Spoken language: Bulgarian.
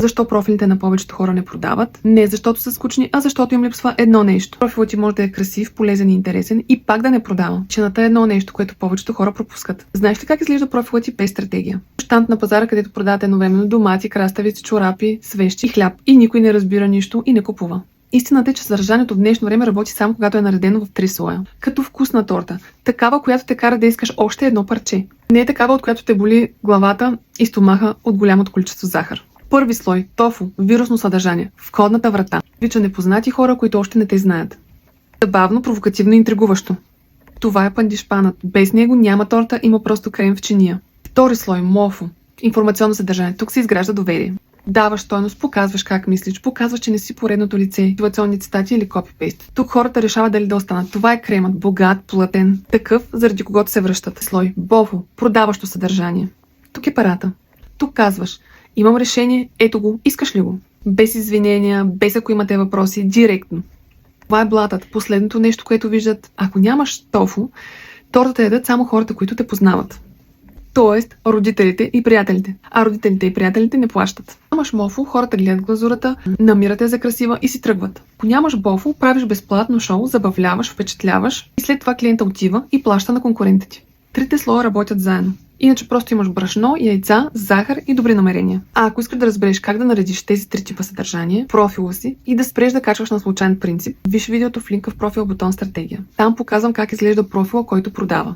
Защо профилите на повечето хора не продават? Не защото са скучни, а защото им липсва едно нещо. Профилът ти може да е красив, полезен и интересен и пак да не продава. Чината е едно нещо, което повечето хора пропускат. Знаеш ли как изглежда профилът ти без стратегия? Щант на пазара, където продават едновременно домати, краставици, чорапи, свещи и хляб и никой не разбира нищо и не купува. Истината е, че съдържанието в днешно време работи само когато е наредено в 3 слоя. Като вкусна торта. Такава, която те кара да искаш още едно парче. Не е такава, от която те боли главата и стомаха от голямото количество захар. Първи слой – тофу, вирусно съдържание, входната врата. Вича непознати хора, които още не те знаят. Забавно, провокативно и интригуващо. Това е пандишпанът. Без него няма торта, има просто крем в чиния. Втори слой – мофу, информационно съдържание. Тук се изгражда доверие. Даваш стойност, показваш как мислиш, показваш, че не си поредното лице, мотивационни цитати или копипейст. Тук хората решават дали да останат. Това е кремът, богат, плътен, такъв, заради когото се връщат. Слой бофо, продаващо съдържание. Тук е парата. Тук казваш: имам решение, ето го, искаш ли го? Без извинения, без ако имате въпроси, директно. Това е блатът, последното нещо, което виждат. Ако нямаш тофу, тортата ядат само хората, които те познават. Тоест, родителите и приятелите. А родителите и приятелите не плащат. Нямаш мофу, хората гледат глазурата, намират я за красива и си тръгват. Ако нямаш бофу, правиш безплатно шоу, забавляваш, впечатляваш и след това клиента отива и плаща на конкурентите ти. Трите слоя работят заедно. Иначе просто имаш брашно, яйца, захар и добри намерения. А ако искаш да разбереш как да наредиш тези три типа съдържание, профила си и да спреш да качваш на случайен принцип, виж видеото в линка в профил бутон стратегия. Там показвам как изглежда профила, който продава.